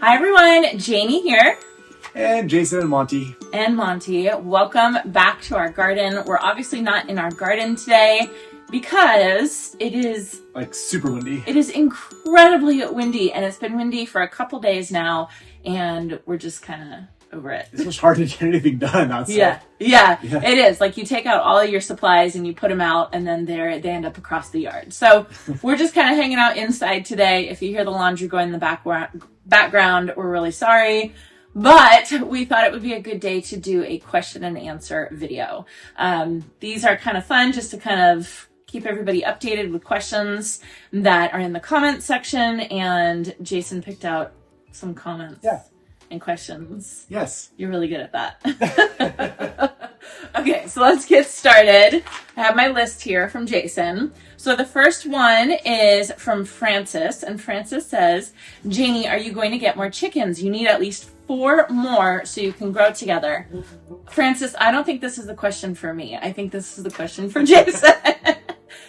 Hi everyone, Janie here. And Jason and Monty. And Monty, welcome back to our garden. We're obviously not in our garden today because it is like super windy. It is incredibly windy, and it's been windy for a couple days now, and we're just kind of over it. It's just hard to get anything done outside. Yeah, it is. Like you take out all of your supplies and you put them out, and then they end up across the yard. So we're just kind of hanging out inside today. If you hear the laundry going in the background, we're really sorry. But we thought it would be a good day to do a question and answer video. These are kind of fun just to kind of keep everybody updated with questions that are in the comments section. And Jason picked out some comments and questions. Yes. You're really good at that. Okay, so let's get started. I have my list here from Jason. So the first one is from Francis, and Francis says, Janie, are you going to get more chickens? You need at least 4 more so you can grow together. Francis, I don't think this is the question for me. I think this is the question for Jason.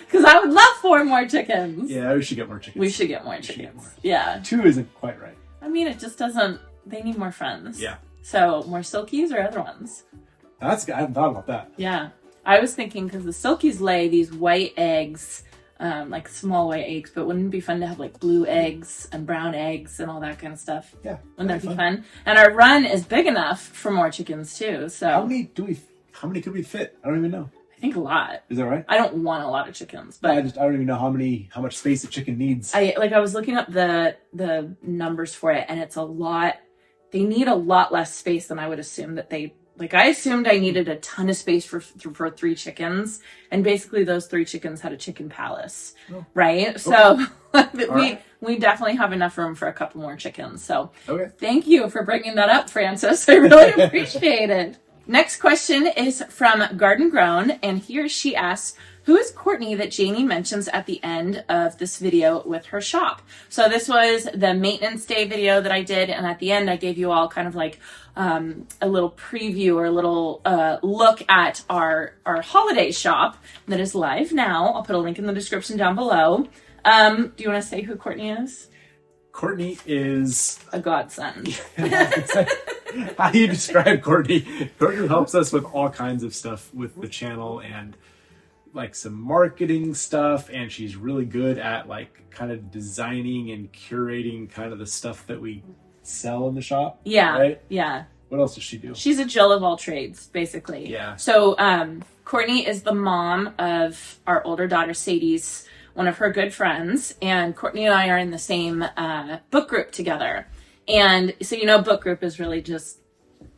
Because I would love 4 more chickens. Yeah, we should get more chickens. We should get more chickens. Yeah. 2 isn't quite right. I mean, it just doesn't, they need more friends. Yeah. So more silkies or other ones? I hadn't thought about that. Yeah. I was thinking because the silkies lay these white eggs, like small white eggs, but wouldn't it be fun to have like blue eggs and brown eggs and all that kind of stuff? Yeah. Wouldn't that be fun? And our run is big enough for more chickens too. So how many could we fit? I don't even know. I think a lot. Is that right? I don't want a lot of chickens, but I don't even know how much space a chicken needs. I was looking up the numbers for it, and it's a lot. They need a lot less space than I would assume that they. Like, I assumed I needed a ton of space for 3 chickens, and basically those 3 chickens had a chicken palace, right? So we definitely have enough room for a couple more chickens. So thank you for bringing that up, Francis. I really appreciate it. Next question is from Garden Grown, and here she asks, who is Courtney that Janie mentions at the end of this video with her shop? So this was the maintenance day video that I did, and at the end I gave you all kind of like a little preview or a little look at our holiday shop that is live now. I'll put a link in the description down below. Do you want to say who Courtney is? Courtney is a godsend. How do you describe Courtney? Courtney helps us with all kinds of stuff with the channel and like some marketing stuff, and she's really good at like kind of designing and curating kind of the stuff that we sell in the shop. Yeah. Right? Yeah. What else does she do? She's a Jill of all trades, basically. Yeah. So Courtney is the mom of our older daughter, Sadie's, one of her good friends, and Courtney and I are in the same book group together. And so, you know, book group is really just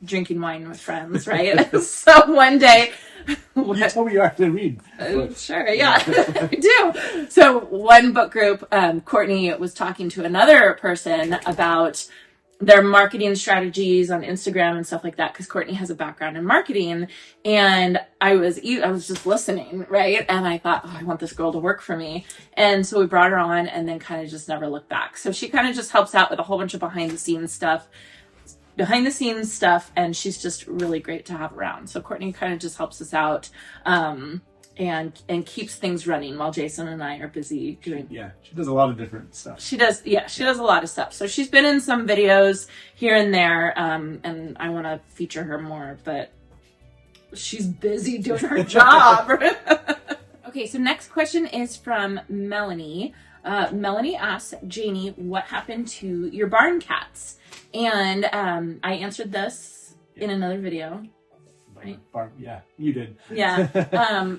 drinking wine with friends, right? So one day... You told me you actually read. Sure, yeah, I do. So one book group, Courtney was talking to another person about their marketing strategies on Instagram and stuff like that, because Courtney has a background in marketing, and I was just listening, right? And I thought, I want this girl to work for me. And so we brought her on, and then kind of just never looked back. So she kind of just helps out with a whole bunch of behind the scenes stuff, and she's just really great to have around. So Courtney kind of just helps us out and keeps things running while Jason and I are busy doing. Yeah, she does a lot of different stuff. She does a lot of stuff. So she's been in some videos here and there, and I want to feature her more, but she's busy doing her job. Okay, so next question is from Melanie. Melanie asks, Janie, what happened to your barn cats? And I answered this in another video. Right? Yeah, you did. Yeah.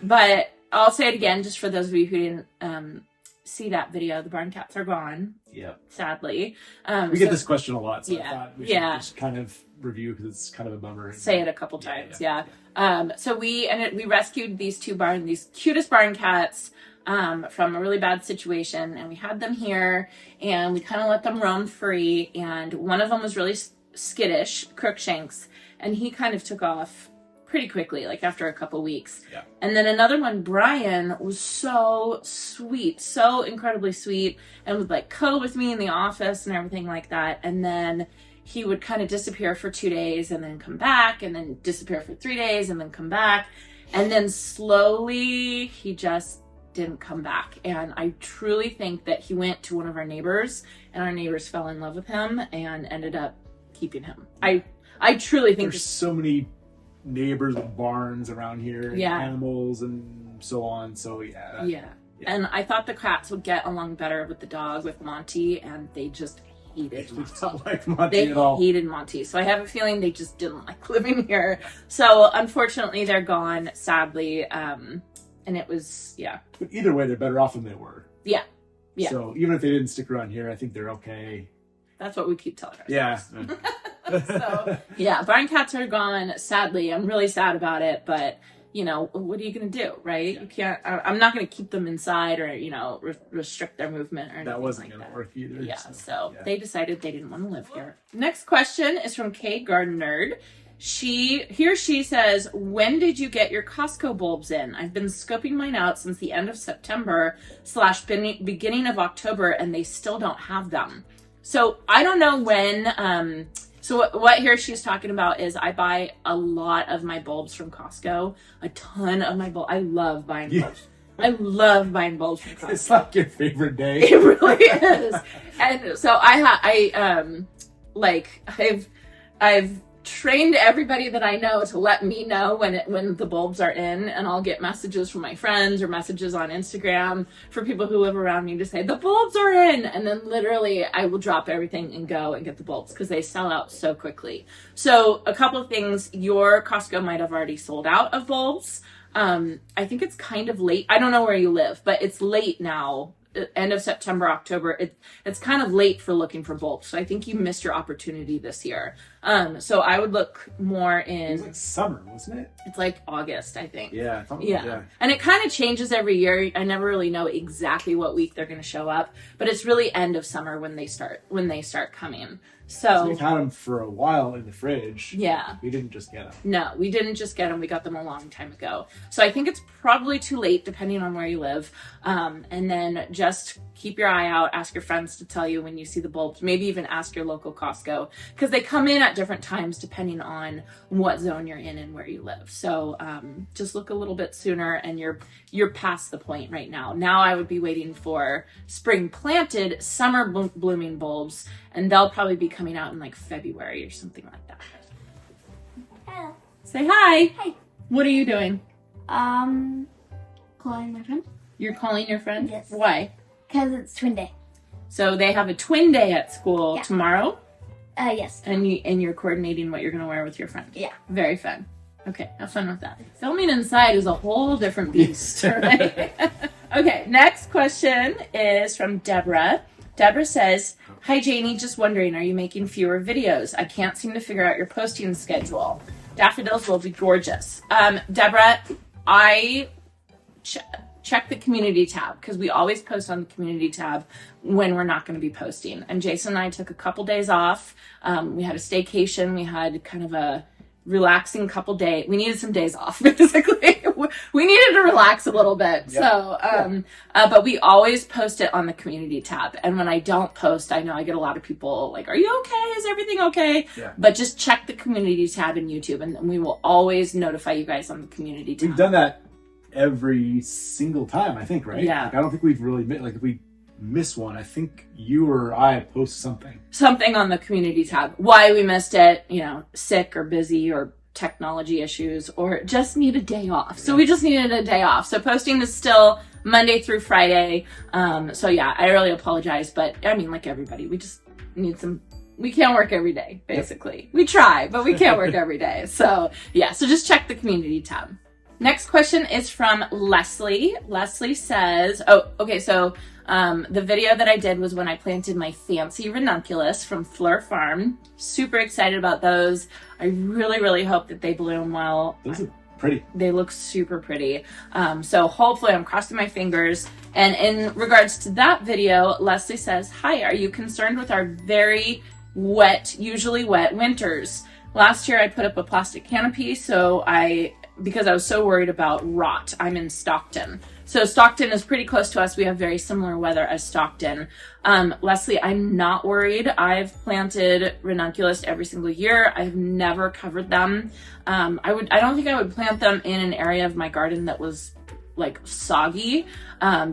But I'll say it again, just for those of you who didn't see that video. The barn cats are gone. Yeah. Sadly. We get this question a lot, so I yeah, thought we should just kind of review, because it's kind of a bummer. Say it a couple times, yeah. So we rescued these cutest barn cats from a really bad situation, and we had them here, and we kind of let them roam free, and one of them was really skittish, Crookshanks, and he kind of took off pretty quickly, like after a couple weeks. Yeah. And then another one, Brian, was so sweet, so incredibly sweet, and would like code with me in the office and everything like that, and then he would kind of disappear for 2 days and then come back, and then disappear for 3 days and then come back, and then slowly he just didn't come back. And I truly think that he went to one of our neighbors, and our neighbors fell in love with him and ended up keeping him. I truly think there's so many neighbors with barns around here, and animals and so on. So yeah. And I thought the cats would get along better with the dog, with Monty, and they just hated Monty. They don't like Monty at all. They hated Monty. So I have a feeling they just didn't like living here. So unfortunately, they're gone, sadly. And it was, But either way, they're better off than they were. Yeah. So even if they didn't stick around here, I think they're okay. That's what we keep telling ourselves. Yeah. So, barn cats are gone, sadly. I'm really sad about it, but, what are you going to do, right? Yeah. You can't, I'm not going to keep them inside or, restrict their movement or anything. That wasn't going to work either. Yeah, so they decided they didn't want to live here. Next question is from Kay Garden Nerd. She says, when did you get your Costco bulbs in? I've been scoping mine out since the end of September / beginning of October, and they still don't have them. So I don't know when, so what here she's talking about is I buy a lot of my bulbs from Costco, a ton of my bulbs. I love buying bulbs. I love buying bulbs from Costco. It's like your favorite day. It really is. And so I've trained everybody that I know to let me know when the bulbs are in, and I'll get messages from my friends or messages on Instagram for people who live around me to say the bulbs are in, and then literally I will drop everything and go and get the bulbs because they sell out so quickly. So a couple of things, your Costco might have already sold out of bulbs. I think it's kind of late. I don't know where you live, but it's late now. End of September, October, it's kind of late for looking for bulbs. So I think you missed your opportunity this year. So I would look more in... It was like summer, wasn't it? It's like August, I think. Yeah. And it kind of changes every year. I never really know exactly what week they're going to show up, but it's really end of summer when they start coming. So we've had them for a while in the fridge. Yeah. We didn't just get them. No, we didn't just get them. We got them a long time ago. So I think it's probably too late depending on where you live. And then just keep your eye out. Ask your friends to tell you when you see the bulbs. Maybe even ask your local Costco because they come in at different times depending on what zone you're in and where you live. So just look a little bit sooner, and you're past the point right now. Now I would be waiting for spring planted, summer blooming bulbs, and they'll probably be coming out in like February or something like that. Hello. Say hi. Hi. What are you doing? Calling my friend. You're calling your friend? Yes. Why? Because it's twin day. So they have a twin day at school tomorrow? Yes. And you're coordinating what you're going to wear with your friend? Yeah. Very fun. Okay, have fun with that. Filming inside is a whole different beast, right? Okay, next question is from Deborah. Deborah says, hi, Janey, just wondering, are you making fewer videos? I can't seem to figure out your posting schedule. Daffodils will be gorgeous. Deborah, I check the community tab because we always post on the community tab when we're not going to be posting. And Jason and I took a couple days off. We had a staycation. We had kind of a relaxing couple days. We needed some days off, basically. We needed to relax a little bit. Yep. So, but we always post it on the community tab. And when I don't post, I know I get a lot of people like, are you okay? Is everything okay? Yeah. But just check the community tab in YouTube, and we will always notify you guys on the community tab. We've done that every single time, I think, right? Yeah. Like, I don't think we've really if we miss one, I think you or I post something on the community tab. Why we missed it, sick or busy or technology issues or just need a day off. So we just needed a day off. So posting is still Monday through Friday. So yeah, I really apologize, but I mean, like everybody, we just need we can't work every day, basically. Yep. We try, but we can't work every day. So yeah, so just check the community tab. Next question is from Leslie. Leslie says, the video that I did was when I planted my fancy Ranunculus from Fleur Farm. Super excited about those. I really, really hope that they bloom well. Those are pretty. They look super pretty. So hopefully, I'm crossing my fingers. And in regards to that video, Leslie says, hi, are you concerned with our very usually wet winters? Last year, I put up a plastic canopy, because I was so worried about rot. I'm in Stockton. So Stockton is pretty close to us. We have very similar weather as Stockton. Leslie, I'm not worried. I've planted Ranunculus every single year. I've never covered them. I don't think I would plant them in an area of my garden that was like soggy,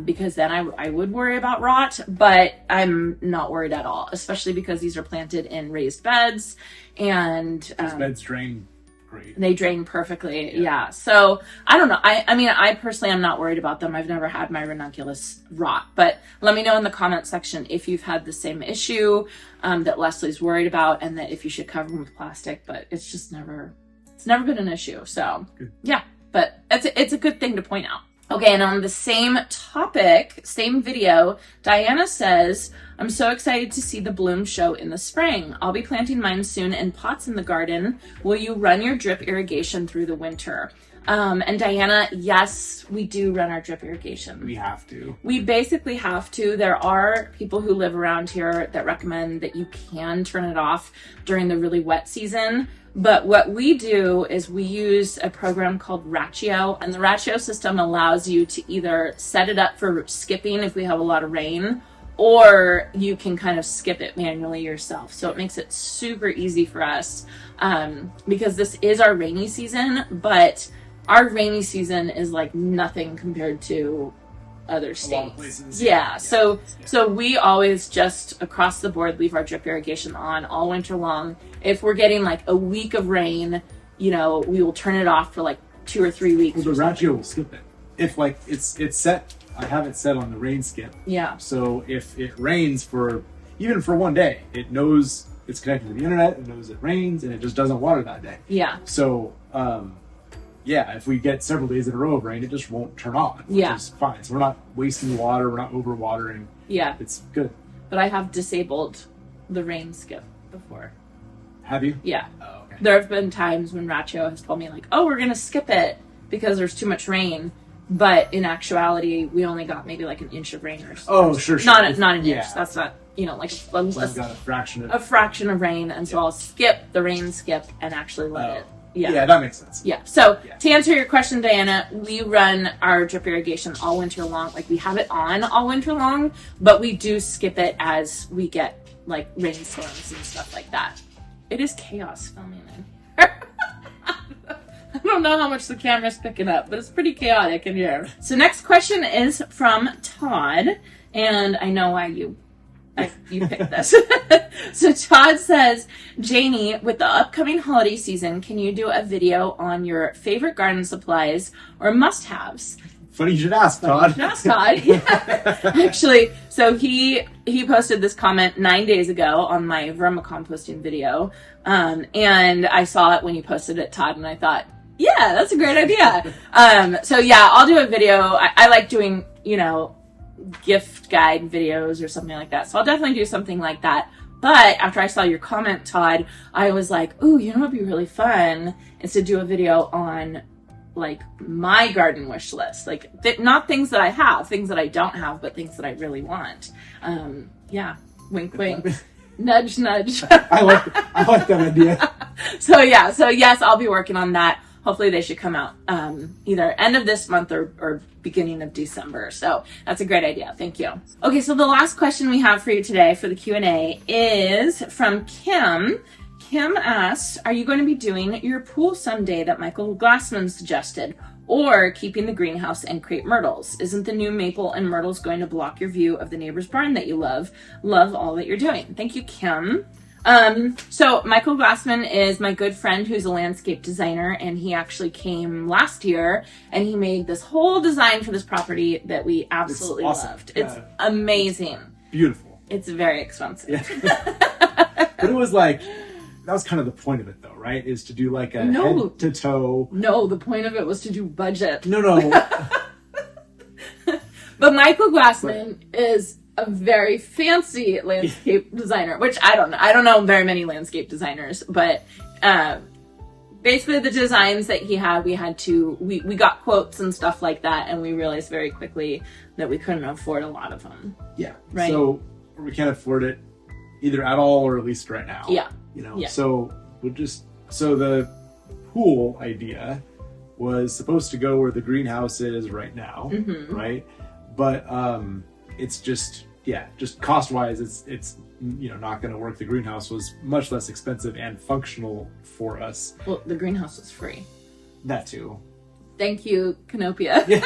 because then I would worry about rot, but I'm not worried at all, especially because these are planted in raised beds, and Those beds drain great. they drain perfectly. Yeah. So I don't know. I mean, I personally am not worried about them. I've never had my ranunculus rot, but let me know in the comment section if you've had the same issue that Leslie's worried about, and that if you should cover them with plastic, but it's never been an issue. So Good. Yeah, but it's a good thing to point out. Okay, and on the same topic, same video, Diana says, I'm so excited to see the bloom show in the spring. I'll be planting mine soon in pots in the garden. Will you run your drip irrigation through the winter? And Diana, yes, we do run our drip irrigation. We have to. We basically have to. There are people who live around here that recommend that you can turn it off during the really wet season. But what we do is we use a program called Ratio, and the Ratio system allows you to either set it up for skipping if we have a lot of rain, or you can kind of skip it manually yourself. So it makes it super easy for us, because this is our rainy season, but our rainy season is like nothing compared to other states. Places. Yeah. So we always just across the board leave our drip irrigation on all winter long. If we're getting like a week of rain, we will turn it off for like 2 or 3 weeks. Well, the Ratio will skip it. If like it's set, I have it set on the rain skip. Yeah. So if it rains even for one day, it knows it's connected to the internet, it knows it rains, and it just doesn't water that day. Yeah. So, if we get several days in a row of rain, it just won't turn on, which is fine. So we're not wasting water, we're not overwatering. Yeah. It's good. But I have disabled the rain skip before. Have you? Yeah. Oh, okay. There have been times when Ratio has told me like, oh, we're going to skip it because there's too much rain. But in actuality, we only got maybe like an inch of rain or something. Oh, sure. Not an Yeah. inch. That's not, like We've got a fraction of rain. And so I'll skip the rain skip and actually let it. Yeah, that makes sense. Yeah. So to answer your question, Diana, we run our drip irrigation all winter long. Like we have it on all winter long, but we do skip it as we get like rainstorms and stuff like that. It is chaos filming in here. I don't know how much the camera's picking up, but it's pretty chaotic in here. So next question is from Todd, and I know why you picked this. So Todd says, Janey, with the upcoming holiday season, can you do a video on your favorite garden supplies or must-haves? Funny you should ask, Todd. Yeah. Actually, so he posted this comment 9 days ago on my vermicomposting video, and I saw it when you posted it, Todd, and I thought, yeah, that's a great idea. So yeah, I'll do a video. I like doing, gift guide videos or something like that. So I'll definitely do something like that. But after I saw your comment, Todd, I was like, ooh, what would be really fun is to do a video on like my garden wish list. Like not things that I have, things that I don't have, but things that I really want. Yeah. Wink, wink. Nudge, nudge. I like that idea. So yes, I'll be working on that. Hopefully they should come out either end of this month or beginning of December. So that's a great idea. Thank you. Okay, so the last question we have for you today for the Q&A is from Kim. Kim asks, are you going to be doing your pool someday that Michael Glassman suggested, or keeping the greenhouse and crepe myrtles? Isn't the new maple and myrtles going to block your view of the neighbor's barn that you love? Love all that you're doing. Thank you, Kim. So Michael Glassman is my good friend who's a landscape designer, and he actually came last year and he made this whole design for this property that we absolutely loved. It's amazing. Beautiful. It's very expensive. Yeah. But it was like, that was kind of the point of it though, right? Is to do like a head to toe. No, the point of it was to do budget. No. But Michael Glassman is a very fancy landscape designer, which I don't know. I don't know very many landscape designers, but basically the designs that he had, we got quotes and stuff like that, and we realized very quickly that we couldn't afford a lot of them. Yeah. Right. So we can't afford it either at all, or at least right now. Yeah. Yeah. So the pool idea was supposed to go where the greenhouse is right now, right? But it's just cost-wise, it's not going to work. The greenhouse was much less expensive and functional for us. Well, the greenhouse was free. That too. Thank you, Canopia. Yeah.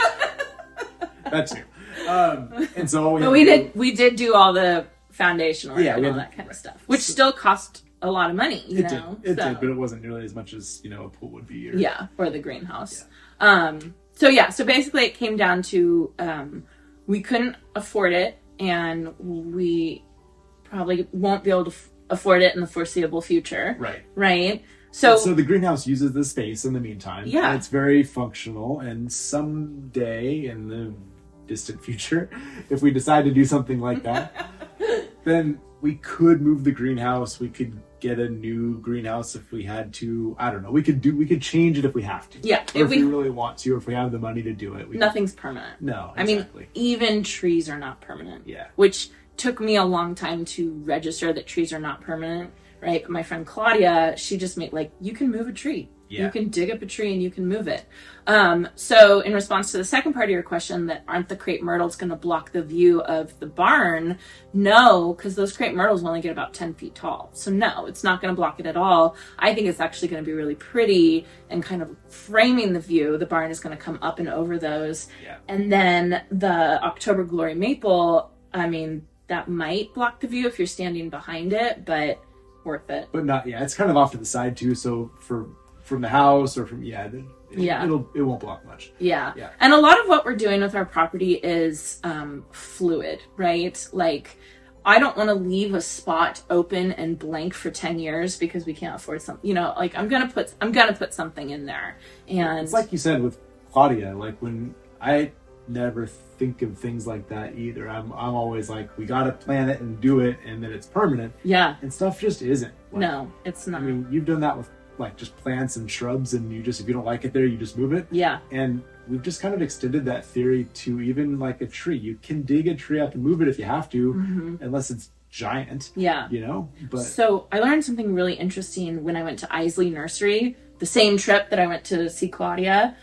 That too. And so But we did do all the foundation work and all that kind of stuff, which still cost a lot of money, you know? It did, but it wasn't nearly as much as, a pool would be. Or the greenhouse. Yeah. So basically it came down to, we couldn't afford it, and we probably won't be able to afford it in the foreseeable future. Right. Right? So the greenhouse uses the space in the meantime. Yeah. And it's very functional, and someday in the distant future, if we decide to do something like that, then we could move the greenhouse. We could get a new greenhouse if we had to. I don't know. We could change it if we have to. Yeah. Or if we really want to, or if we have the money to do it. Nothing's permanent. No, exactly. I mean, even trees are not permanent. Yeah. Which took me a long time to register that trees are not permanent, right? But my friend Claudia, she just made, you can move a tree. Yeah. You can dig up a tree and you can move it. So in response to the second part of your question, that aren't the crepe myrtles going to block the view of the barn? No, because those crepe myrtles only get about 10 feet tall. So no, it's not going to block it at all. I think it's actually going to be really pretty and kind of framing the view. The barn is going to come up and over those. Yeah. And then the October Glory maple, I mean, that might block the view if you're standing behind it, but worth it. But not, it's kind of off to the side too. So from the house or from, it won't block much. Yeah. And a lot of what we're doing with our property is fluid, right? I don't want to leave a spot open and blank for 10 years because we can't afford something, I'm going to put something in there. And it's like you said with Claudia, when I never think of things like that either. I'm always we got to plan it and do it, and then it's permanent. Yeah. And stuff just isn't. No, it's not. I mean, you've done that with just plants and shrubs, and if you don't like it there, you just move it. Yeah. And we've just kind of extended that theory to even a tree. You can dig a tree up and move it if you have to, unless it's giant. Yeah. But so I learned something really interesting when I went to Isley Nursery, the same trip that I went to see Claudia.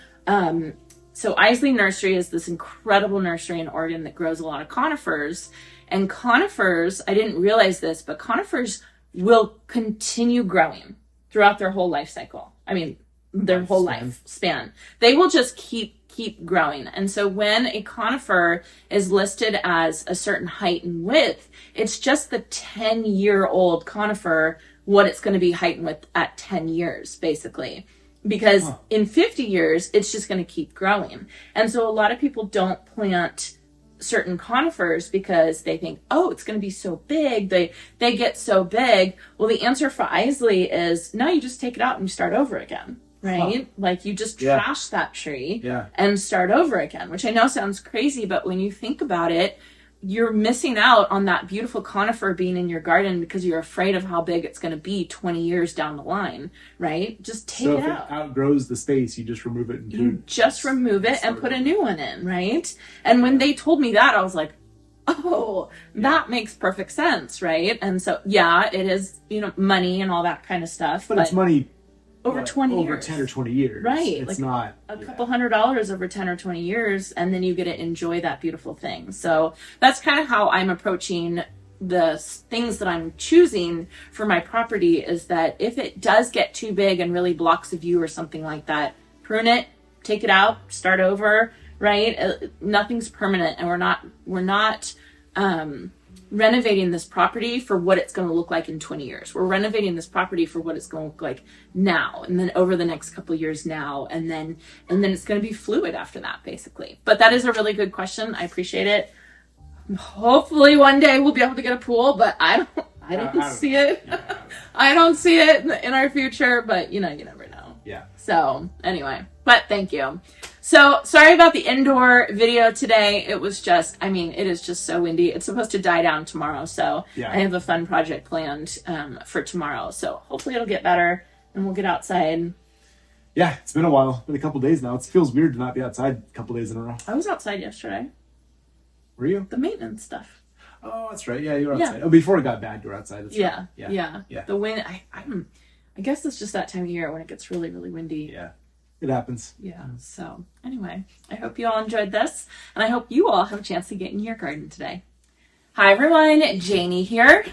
So Isley Nursery is this incredible nursery in Oregon that grows a lot of conifers. And conifers, I didn't realize this, but conifers will continue growing throughout their whole life cycle. I mean, their whole lifespan. They will just keep growing. And so when a conifer is listed as a certain height and width, it's just the 10-year-old conifer, what it's going to be height and width at 10 years, basically. Because in 50 years, it's just going to keep growing. And so a lot of people don't plant certain conifers because they think, it's going to be so big. They get so big. Well, the answer for Isley is, no, you just take it out and you start over again, right? You just trash that tree and start over again, which I know sounds crazy, but when you think about it, you're missing out on that beautiful conifer being in your garden because you're afraid of how big it's going to be 20 years down the line, right? Just take it out. If it outgrows the space, you just remove it. Remove it and put a new one in, right? And when they told me that, I was like, that makes perfect sense, right? And so, it is, money and all that kind of stuff. But it's money over 20 years. Over 10 or 20 years. Right. It's not a couple $100 over 10 or 20 years, and then you get to enjoy that beautiful thing. So that's kind of how I'm approaching the things that I'm choosing for my property, is that if it does get too big and really blocks a view or something like that, prune it, take it out, start over, right? Nothing's permanent, and we're not renovating this property for what it's going to look like in 20 years. We're renovating this property for what it's going to look like now, and then over the next couple of years now, and then it's going to be fluid after that, basically. But that is a really good question. I appreciate it. Hopefully one day we'll be able to get a pool, but I don't see it. Yeah. I don't see it in our future, but you never know. Yeah. So anyway, but thank you. So sorry about the indoor video today. It was just, it is just so windy. It's supposed to die down tomorrow. So I have a fun project planned for tomorrow. So hopefully it'll get better and we'll get outside. Yeah, it's been a while. It's been a couple days now. It feels weird to not be outside a couple days in a row. I was outside yesterday. Were you? The maintenance stuff. Oh, that's right. Yeah, you were outside. Oh, before it got bad, you were outside. That's right. Yeah. The wind, I guess it's just that time of year when it gets really, really windy. Yeah. It happens. Yeah. So anyway, I hope you all enjoyed this, and I hope you all have a chance to get in your garden today. Hi everyone, Janey here.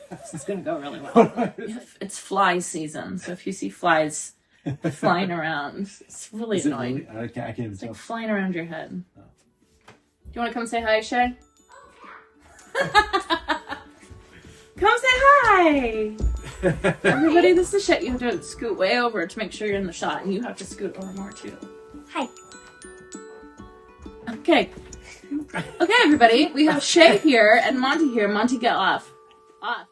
This is going to go really well. It's fly season, so if you see flies flying around. It's really Is it annoying. really? I can't even It's tell. like flying around your head. Oh. Do you want to come say hi, Shay? Come say hi! Everybody, this is Shay. You have to scoot way over to make sure you're in the shot, and you have to scoot over more too. Hi. Okay. Okay, everybody. We have Shay here and Monty here. Monty, get off. Off.